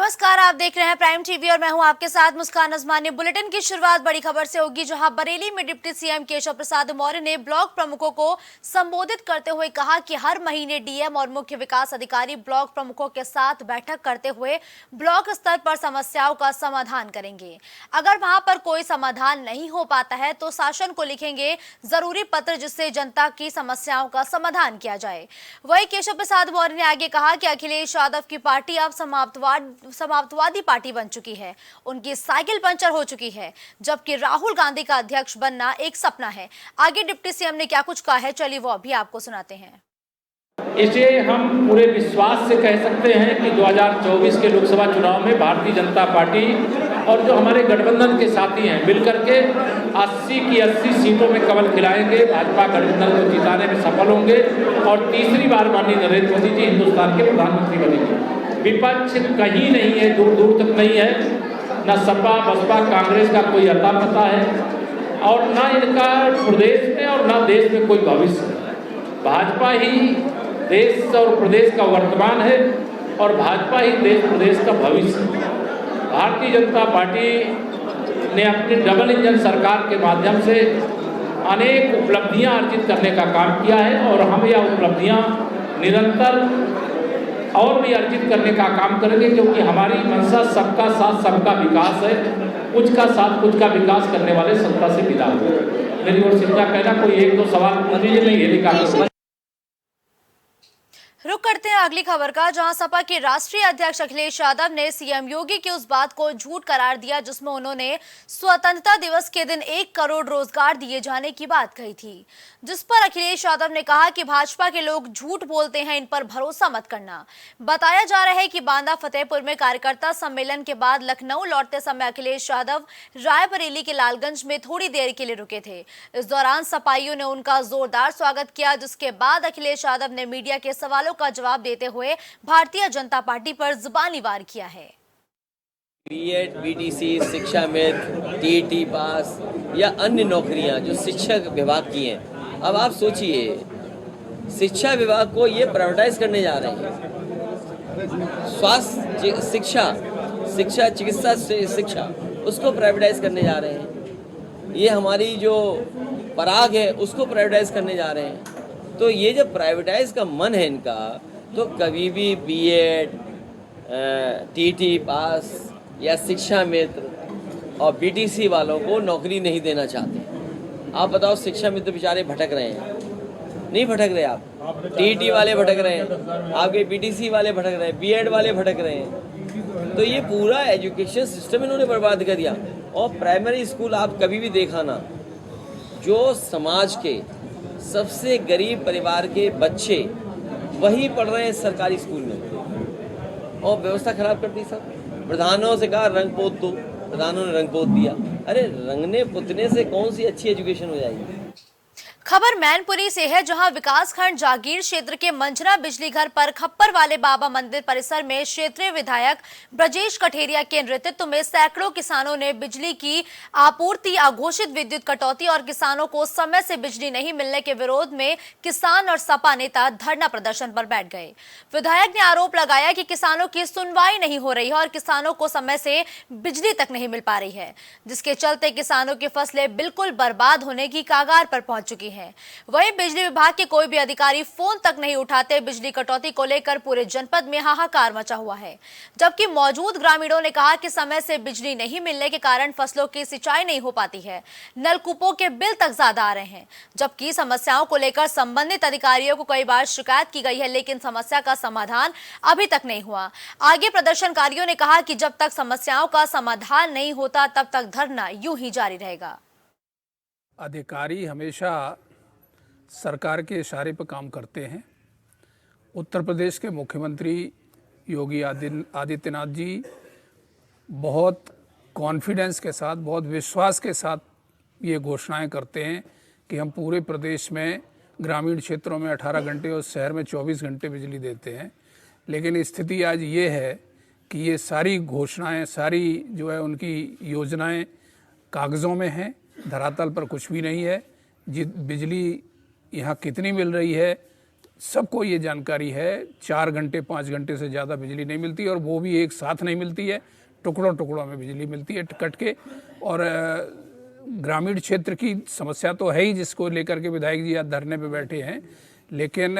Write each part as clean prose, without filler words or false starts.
नमस्कार, आप देख रहे हैं प्राइम टीवी और मैं हूं आपके साथ मुस्कान अजमानी। बुलेटिन की शुरुआत बड़ी खबर से होगी, जहां बरेली में डिप्टी सीएम केशव प्रसाद मौर्य ने ब्लॉक प्रमुखों को संबोधित करते हुए कहा कि हर महीने डीएम और मुख्य विकास अधिकारी ब्लॉक प्रमुखों के साथ बैठक करते हुए ब्लॉक स्तर पर समस्याओं का समाधान करेंगे। अगर वहां पर कोई समाधान नहीं हो पाता है तो शासन को लिखेंगे जरूरी पत्र, जिससे जनता की समस्याओं का समाधान किया जाए। वहीं केशव प्रसाद मौर्य ने आगे कहा कि अखिलेश यादव की पार्टी अब समाप्तवादी पार्टी बन चुकी है, उनकी साइकिल पंचर हो चुकी है, जबकि राहुल गांधी का अध्यक्ष बनना एक सपना है। आगे डिप्टी सीएम ने क्या कुछ कहा है, चलिए वो अभी आपको सुनाते हैं। इसे हम पूरे विश्वास से कह सकते हैं कि 2024 के लोकसभा चुनाव में भारतीय जनता पार्टी और जो हमारे गठबंधन के साथी हैं मिलकर के 80 की 80 सीटों में कमल खिलाएंगे, भाजपा गठबंधन को जिताने में सफल होंगे और तीसरी बार माननीय नरेंद्र मोदी जी हिंदुस्तान के प्रधानमंत्री बनेंगे। विपक्ष कहीं नहीं है, दूर दूर तक नहीं है, न सपा बसपा कांग्रेस का कोई अता पता है और न इनका प्रदेश में और न देश में कोई भविष्य है। भाजपा ही देश और प्रदेश का वर्तमान है और भाजपा ही देश प्रदेश का भविष्य है। भारतीय जनता पार्टी ने अपनी डबल इंजन सरकार के माध्यम से अनेक उपलब्धियां अर्जित करने का काम किया है और हम यह उपलब्धियां निरंतर और भी अर्जित करने का काम करेंगे, क्योंकि हमारी मंशा सबका साथ सबका विकास है। कुछ का साथ कुछ का विकास करने वाले सत्ता से विदा हो। मेरी ओर से क्या कहना, कोई एक दो सवाल पूछ लीजिए, मैं ये निकाल। रुक करते हैं अगली खबर का, जहां सपा के राष्ट्रीय अध्यक्ष अखिलेश यादव ने सीएम योगी की उस बात को झूठ करार दिया जिसमें उन्होंने स्वतंत्रता दिवस के दिन 1 करोड़ रोजगार दिए जाने की बात कही थी, जिस पर अखिलेश यादव ने कहा कि भाजपा के लोग झूठ बोलते हैं, इन पर भरोसा मत करना। बताया जा रहा है कि बांदा फतेहपुर में कार्यकर्ता सम्मेलन के बाद लखनऊ लौटते समय अखिलेश यादव रायबरेली के लालगंज में थोड़ी देर के लिए रुके थे। इस दौरान सपाइयों ने उनका जोरदार स्वागत किया, जिसके बाद अखिलेश यादव ने मीडिया के सवालों का जवाब देते हुए भारतीय जनता पार्टी पर जुबानी वार किया है। बीएड, बीटीसी, शिक्षा में टीईटी पास या अन्य नौकरियां जो शिक्षक विभाग की हैं, अब आप सोचिए शिक्षा विभाग को ये प्राइवेटाइज करने जा रहे हैं। स्वास्थ्य शिक्षा चिकित्सा शिक्षा उसको प्राइवेटाइज करने जा रहे हैं। ये हमारी जो पराग है उसको प्राइवेटाइज करने जा रहे हैं। तो ये जब प्राइवेटाइज का मन है इनका, तो कभी भी बीएड, टीटी पास या शिक्षा मित्र और बीटीसी वालों को नौकरी नहीं देना चाहते। आप बताओ, शिक्षा मित्र बेचारे भटक रहे हैं, नहीं भटक रहे आप? टीटी वाले भटक रहे हैं, आपके बीटीसी वाले भटक रहे हैं, बीएड वाले भटक रहे हैं। तो ये पूरा एजुकेशन सिस्टम इन्होंने बर्बाद कर दिया। और प्राइमरी स्कूल आप कभी भी देखा ना, जो समाज के सबसे गरीब परिवार के बच्चे वही पढ़ रहे हैं सरकारी स्कूल में, और व्यवस्था खराब कर दी। सब प्रधानों से कहा रंग पोत दो, प्रधानों ने रंग पोत दिया। अरे रंगने पुतने से कौन सी अच्छी एजुकेशन हो जाएगी? खबर मैनपुरी से है, जहां विकासखंड जागीर क्षेत्र के मंझना बिजली घर पर खप्पर वाले बाबा मंदिर परिसर में क्षेत्रीय विधायक ब्रजेश कठेरिया के नेतृत्व में सैकड़ों किसानों ने बिजली की आपूर्ति, अघोषित विद्युत कटौती और किसानों को समय से बिजली नहीं मिलने के विरोध में किसान और सपा नेता धरना प्रदर्शन पर बैठ गए। विधायक ने आरोप लगाया कि किसानों की सुनवाई नहीं हो रही है और किसानों को समय से बिजली तक नहीं मिल पा रही है, जिसके चलते किसानों की फसलें बिल्कुल बर्बाद होने की कगार पर पहुंच चुकी है। वहीं बिजली विभाग के कोई भी अधिकारी फोन तक नहीं उठाते। बिजली कटौती को लेकर पूरे जनपद में हाहाकार मचा हुआ है, जबकि मौजूद ग्रामीणों ने कहा कि समय से बिजली नहीं मिलने के कारण फसलों की सिंचाई नहीं हो पाती है, नलकूपों के बिल तक ज्यादा आ रहे हैं। जबकि समस्याओं को लेकर संबंधित अधिकारियों को कई बार शिकायत की गई है, लेकिन समस्या का समाधान अभी तक नहीं हुआ। आगे प्रदर्शनकारियों ने कहा कि जब तक समस्याओं का समाधान नहीं होता तब तक धरना यूं ही जारी रहेगा। अधिकारी हमेशा सरकार के इशारे पर काम करते हैं। उत्तर प्रदेश के मुख्यमंत्री योगी आदित्यनाथ जी बहुत कॉन्फिडेंस के साथ, बहुत विश्वास के साथ ये घोषणाएं करते हैं कि हम पूरे प्रदेश में ग्रामीण क्षेत्रों में 18 घंटे और शहर में 24 घंटे बिजली देते हैं। लेकिन स्थिति आज ये है कि ये सारी घोषणाएं, सारी जो है उनकी योजनाएं कागज़ों में हैं, धरातल पर कुछ भी नहीं है। बिजली यहाँ कितनी मिल रही है सबको ये जानकारी है 4 घंटे 5 घंटे से ज़्यादा बिजली नहीं मिलती, और वो भी एक साथ नहीं मिलती है, टुकड़ों टुकड़ों में बिजली मिलती है कट के। और ग्रामीण क्षेत्र की समस्या तो है ही, जिसको लेकर के विधायक जी आज धरने पे बैठे हैं, लेकिन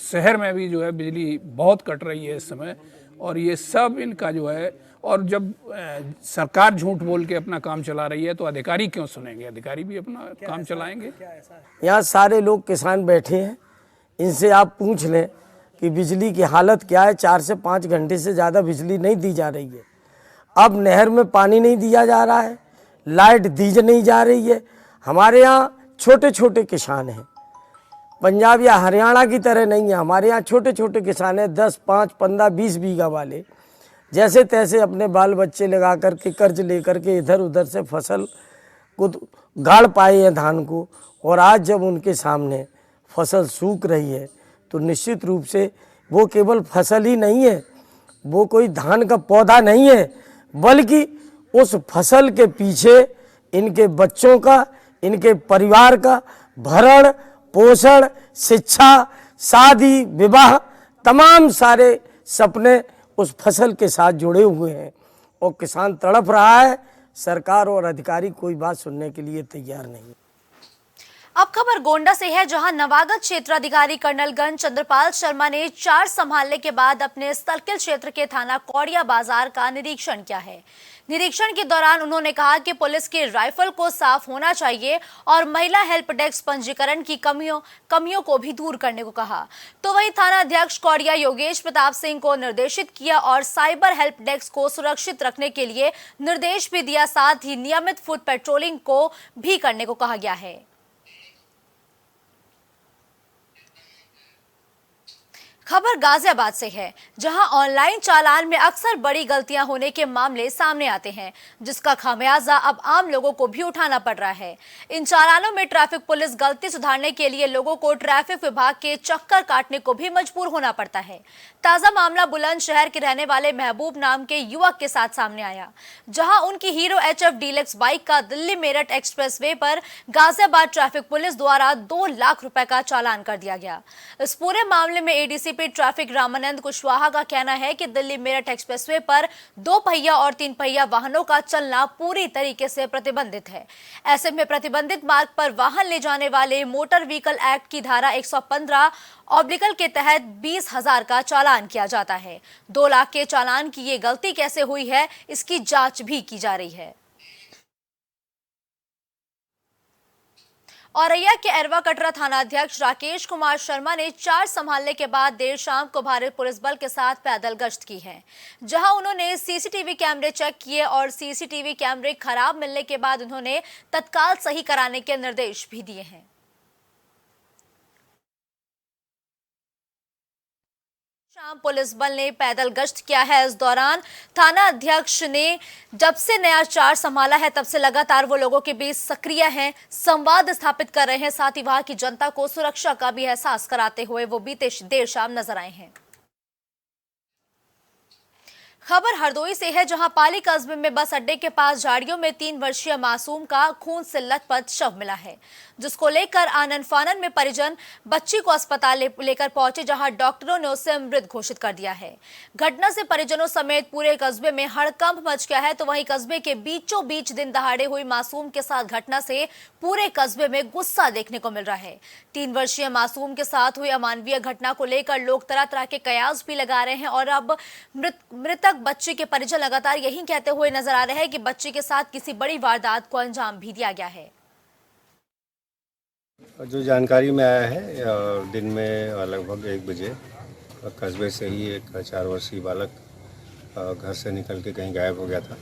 शहर में भी जो है बिजली बहुत कट रही है इस समय। और ये सब इनका जो है, और जब सरकार झूठ बोल के अपना काम चला रही है तो अधिकारी क्यों सुनेंगे? अधिकारी भी अपना काम चलाएंगे। यहाँ सारे लोग किसान बैठे हैं, इनसे आप पूछ लें कि बिजली की हालत क्या है। 4 से 5 घंटे से ज़्यादा बिजली नहीं दी जा रही है। अब नहर में पानी नहीं दिया जा रहा है, लाइट दी नहीं जा रही है। हमारे यहाँ छोटे छोटे किसान हैं, पंजाब या हरियाणा की तरह नहीं है। हमारे यहाँ छोटे छोटे किसान हैं, 10, 5, 15, 20 बीघा वाले, जैसे तैसे अपने बाल बच्चे लगा करके कर्ज लेकर के इधर उधर से फसल को गाड़ पाए हैं धान को। और आज जब उनके सामने फसल सूख रही है तो निश्चित रूप से वो केवल फसल ही नहीं है, वो कोई धान का पौधा नहीं है, बल्कि उस फसल के पीछे इनके बच्चों का, इनके परिवार का भरण पोषण, शिक्षा, शादी विवाह, तमाम सारे सपने उस फसल के साथ जुड़े हुए हैं। और किसान तड़प रहा है, सरकार और अधिकारी कोई बात सुनने के लिए तैयार नहीं। अब खबर गोंडा से है, जहां नवागत क्षेत्राधिकारी कर्नलगंज चंद्रपाल शर्मा ने चार्ज संभालने के बाद अपने सर्किल क्षेत्र के थाना कौड़िया बाजार का निरीक्षण किया है। निरीक्षण के दौरान उन्होंने कहा कि पुलिस के राइफल को साफ होना चाहिए और महिला हेल्प डेस्क पंजीकरण की कमियों को भी दूर करने को कहा। तो वहीं थाना अध्यक्ष कौड़िया योगेश प्रताप सिंह को निर्देशित किया और साइबर हेल्प डेस्क को सुरक्षित रखने के लिए निर्देश भी दिया। साथ ही नियमित फुट पेट्रोलिंग को भी करने को कहा गया है। खबर गाजियाबाद से है, जहां ऑनलाइन चालान में अक्सर बड़ी गलतियां होने के मामले सामने आते हैं, जिसका खामियाजा अब आम लोगों को भी उठाना पड़ रहा है। इन चालानों में ट्रैफिक पुलिस गलती सुधारने के लिए लोगों को ट्रैफिक विभाग के चक्कर काटने को भी मजबूर होना पड़ता है। ताजा मामला बुलंदशहर के रहने वाले महबूब नाम के युवक के साथ सामने आया, जहां उनकी हीरो HF डीलक्स बाइक का दिल्ली मेरठ एक्सप्रेसवे पर गाजियाबाद ट्रैफिक पुलिस द्वारा 2 लाख रुपए का चालान कर दिया गया। इस पूरे मामले में ADCP ट्रैफिक रामानंद कुशवाहा का कहना है कि दिल्ली मेरठ एक्सप्रेसवे पर 2 पहिया और 3 पहिया वाहनों का चलना पूरी तरीके से प्रतिबंधित है। ऐसे में प्रतिबंधित मार्ग पर वाहन ले जाने वाले मोटर व्हीकल एक्ट की धारा 115 के तहत 20,000 का चालान किया जाता है। 2 लाख के चालान की ये गलती कैसे हुई है, इसकी जांच भी की जा रही है। औरैया के एरवा कटरा थाना अध्यक्ष राकेश कुमार शर्मा ने चार्ज संभालने के बाद देर शाम को भारत पुलिस बल के साथ पैदल गश्त की है, जहां उन्होंने CCTV कैमरे चेक किए और CCTV कैमरे खराब मिलने के बाद उन्होंने तत्काल सही कराने के निर्देश भी दिए हैं। शाम पुलिस बल ने पैदल गश्त किया है। इस दौरान थाना अध्यक्ष ने जब से नया चार्ज संभाला है तब से लगातार वो लोगों के बीच सक्रिय हैं, संवाद स्थापित कर रहे हैं। साथ ही वहां की जनता को सुरक्षा का भी एहसास कराते हुए वो बीते देर शाम नजर आए हैं। खबर हरदोई से है, जहां पाली कस्बे में बस अड्डे के पास झाड़ियों में 3 वर्षीय मासूम का खून से लथपथ शव मिला है, जिसको लेकर आनन फानन में परिजन बच्ची को अस्पताल लेकर पहुंचे, जहां डॉक्टरों ने उसे मृत घोषित कर दिया है। घटना से परिजनों समेत पूरे कस्बे में हड़कंप मच गया है। तो वहीं कस्बे के बीचों बीच दिन दहाड़े हुई मासूम के साथ घटना से पूरे कस्बे में गुस्सा देखने को मिल रहा है। 3 वर्षीय मासूम के साथ हुई अमानवीय घटना को लेकर लोग तरह तरह के कयास भी लगा रहे हैं और अब मृतक बच्ची के परिजन लगातार यही कहते हुए नजर आ रहे हैं कि बच्ची के साथ किसी बड़ी वारदात को अंजाम भी दिया गया है। जो जानकारी में आया है, दिन में लगभग 1 बजे कस्बे से ही एक 4 वर्षीय बालक घर से निकल के कहीं गायब हो गया था।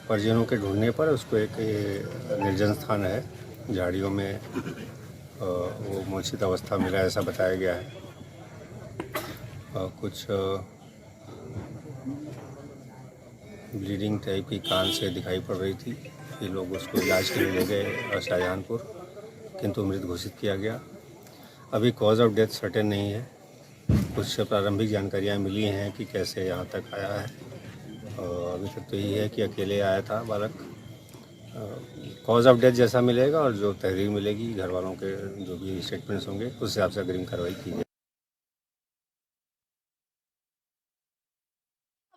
परिजनों के ढूंढने पर उसको एक निर्जन स्थान है, झाड़ियों में वो मूर्छित अवस्था मिला, ऐसा बताया गया है। कुछ ब्लीडिंग टाइप की कान से दिखाई पड़ रही थी। ये लोग उसको इलाज के लिए ले गए शाहजहानपुर, किंतु मृत घोषित किया गया। अभी कॉज ऑफ डेथ सर्टेन नहीं है। कुछ प्रारंभिक जानकारियाँ मिली हैं कि कैसे यहाँ तक आया है। अभी तक तो यही है कि अकेले आया था बालक, कॉज ऑफ डेथ जैसा मिलेगा और जो तहरीर मिलेगी घर वालों के जो भी स्टेटमेंट्स होंगे उस हिसाब से अग्रिम कार्रवाई की जाएगी।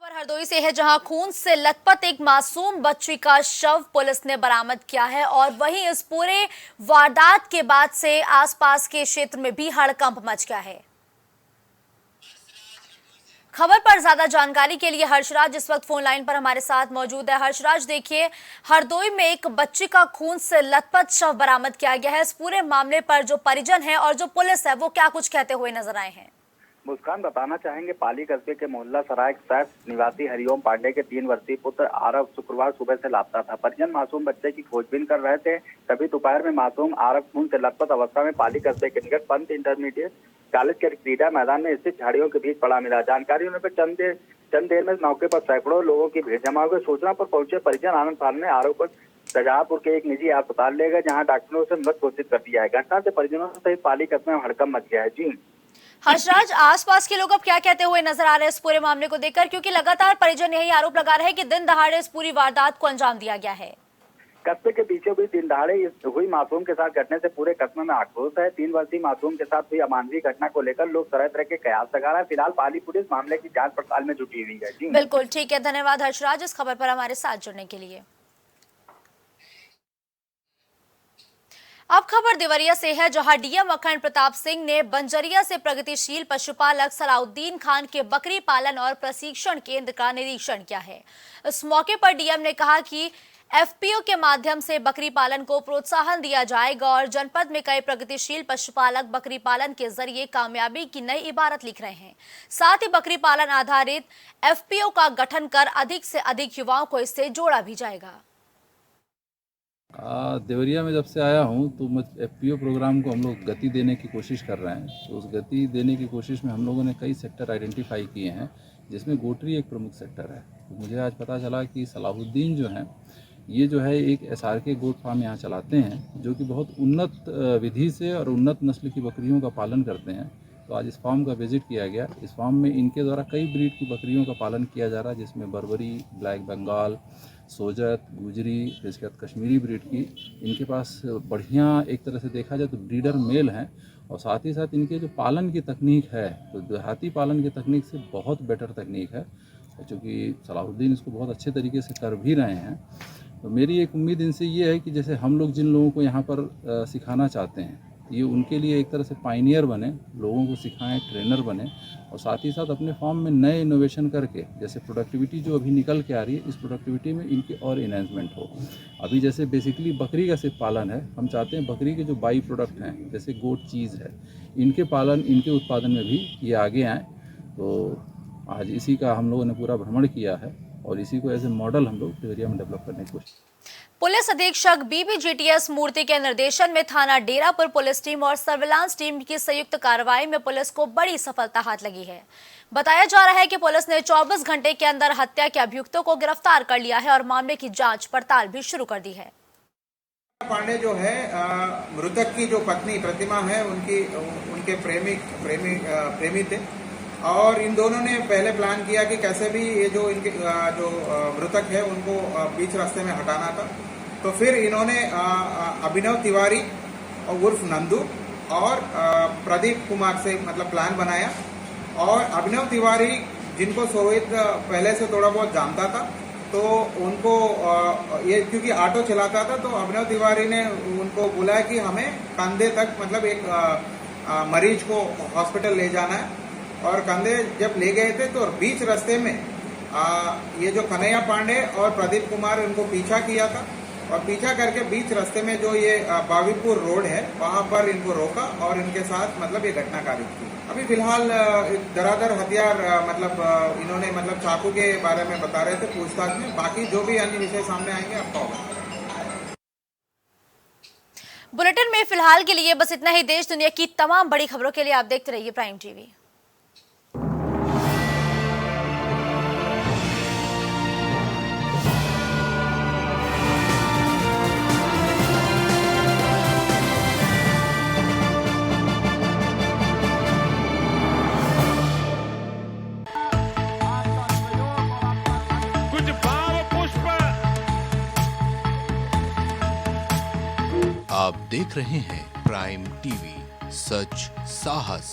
खबर हरदोई से है, जहां खून से लथपथ एक मासूम बच्ची का शव पुलिस ने बरामद किया है और वहीं इस पूरे वारदात के बाद से आसपास के क्षेत्र में भी हड़कंप मच गया है। खबर पर ज्यादा जानकारी के लिए हर्षराज इस वक्त फोन लाइन पर हमारे साथ मौजूद है। हर्षराज, देखिए, हरदोई में एक बच्ची का खून से लथपथ शव बरामद किया गया है। इस पूरे मामले पर जो परिजन है और जो पुलिस है वो क्या कुछ कहते हुए नजर आए हैं? मुस्कान, बताना चाहेंगे, पाली कस्बे के मोहल्ला सराय निवासी हरिओम पांडे के 3 वर्षीय पुत्र आरव शुक्रवार सुबह से लापता था। परिजन मासूम बच्चे की खोजबीन कर रहे थे। तभी दोपहर में मासूम आरव खून से लथपथ अवस्था में पाली कस्बे के निकट पंत इंटरमीडिएट कॉलेज के क्रीडा मैदान में स्थित झाड़ियों के बीच पड़ा मिला। जानकारी होने पर चंद देर में मौके पर सैकड़ों लोगों की भीड़ जमा हो गई। सूचना पर पहुंचे परिजन आनंद फान ने आरव को शाहजहांपुर के एक निजी अस्पताल ले गए, जहां डॉक्टरों से मृत घोषित कर दिया है। घटना से परिजनों सहित पाली कस्बे में हड़कंप मच गया है। जी हर्षराज, आसपास के लोग अब क्या कहते हुए नजर आ रहे हैं इस पूरे मामले को देखकर, क्योंकि लगातार परिजन यही आरोप लगा रहे हैं कि दिन दहाड़े इस पूरी वारदात को अंजाम दिया गया है। कस्बे के बीचों बीच दिन दहाड़े हुई मासूम के साथ घटने से पूरे कस्बे में आक्रोश है। 3 वर्षीय मासूम के साथ हुई अमानवीय घटना को लेकर लोग तरह तरह के कयास लगा रहे हैं। फिलहाल पाली पुलिस मामले की जांच पड़ताल में जुटी हुई है। जी बिल्कुल ठीक है, धन्यवाद हर्षराज इस खबर पर हमारे साथ जुड़ने के लिए। अब खबर देवरिया से है, जहां डीएम अखंड प्रताप सिंह ने बंजरिया से प्रगतिशील पशुपालक सलाउद्दीन खान के बकरी पालन और प्रशिक्षण केंद्र का निरीक्षण किया है। इस मौके पर डीएम ने कहा कि एफपीओ के माध्यम से बकरी पालन को प्रोत्साहन दिया जाएगा और जनपद में कई प्रगतिशील पशुपालक बकरी पालन के जरिए कामयाबी की नई इबारत लिख रहे हैं। साथ ही बकरी पालन आधारित एफपीओ का गठन कर अधिक से अधिक युवाओं को इससे जोड़ा भी जाएगा। देवरिया में जब से आया हूँ तो एफपीओ प्रोग्राम को हम लोग गति देने की कोशिश कर रहे हैं। तो उस गति देने की कोशिश में हम लोगों ने कई सेक्टर आइडेंटिफाई किए हैं, जिसमें गोटरी एक प्रमुख सेक्टर है। तो मुझे आज पता चला कि सलाहुद्दीन जो हैं, ये जो है एक एसआरके गोट फार्म यहाँ चलाते हैं, जो कि बहुत उन्नत विधि से और उन्नत नस्ल की बकरियों का पालन करते हैं। तो आज इस फार्म का विजिट किया गया। इस फार्म में इनके द्वारा कई ब्रीड की बकरियों का पालन किया जा रहा है, जिसमें बर्बरी, ब्लैक बंगाल, सोजत, गुजरी, इसके बाद कश्मीरी ब्रीड की इनके पास बढ़िया एक तरह से देखा जाए तो ब्रीडर मेल हैं। और साथ ही साथ इनके जो पालन की तकनीक है, तो देहाती पालन की तकनीक से बहुत बेटर तकनीक है, चूँकि सलाहुद्दीन इसको बहुत अच्छे तरीके से कर भी रहे हैं। तो मेरी एक उम्मीद इनसे ये है कि जैसे हम लोग जिन लोगों को यहाँ पर सिखाना चाहते हैं, ये उनके लिए एक तरह से पायनियर बने, लोगों को सिखाएं, ट्रेनर बने, और साथ ही साथ अपने फार्म में नए इनोवेशन करके, जैसे प्रोडक्टिविटी जो अभी निकल के आ रही है, इस प्रोडक्टिविटी में इनकी और इन्हेंसमेंट हो। अभी जैसे बेसिकली बकरी का सिर्फ पालन है, हम चाहते हैं बकरी के जो बाई प्रोडक्ट हैं, जैसे गोट चीज़ है, इनके पालन, इनके उत्पादन में भी ये आगे आएँ। तो आज इसी का हम लोगों ने पूरा भ्रमण किया है और इसी को एज ए मॉडल हम लोग देवरिया में डेवलप करने की कोशिश। पुलिस अधीक्षक बीबीजीटीएस मूर्ति के निर्देशन में थाना डेरापुर पुलिस टीम और सर्विलांस टीम की संयुक्त कार्रवाई में पुलिस को बड़ी सफलता हाथ लगी है। बताया जा रहा है कि पुलिस ने 24 घंटे के अंदर हत्या के अभियुक्तों को गिरफ्तार कर लिया है और मामले की जांच पड़ताल भी शुरू कर दी है। पांडे जो है, मृतक की जो पत्नी प्रतिमा है, उनके प्रेमी थे, और इन दोनों ने पहले प्लान किया कि कैसे भी ये जो इनके जो मृतक है उनको बीच रास्ते में हटाना था। तो फिर इन्होंने अभिनव तिवारी उर्फ नंदू और प्रदीप कुमार से मतलब प्लान बनाया। और अभिनव तिवारी, जिनको सोहित पहले से थोड़ा बहुत जानता था, तो उनको ये क्योंकि ऑटो चलाता था, तो अभिनव तिवारी ने उनको बुलाया कि हमें कंधे तक मतलब एक मरीज को हॉस्पिटल ले जाना है। और कंधे जब ले गए थे तो बीच रास्ते में ये जो कन्हैया पांडे और प्रदीप कुमार उनको पीछा किया था, और पीछा करके बीच रास्ते में जो ये बावीपुर रोड है वहां पर इनको रोका और इनके साथ मतलब ये घटना कारित की। अभी फिलहाल दरादर हथियार मतलब इन्होंने मतलब चाकू के बारे में बता रहे थे पूछताछ में। बाकी जो भी अन्य विषय सामने आएंगे आपको होगा। बुलेटिन में फिलहाल के लिए बस इतना ही। देश दुनिया की तमाम बड़ी खबरों के लिए आप देखते रहिए प्राइम टीवी। आप देख रहे हैं प्राइम टीवी, सच साहस।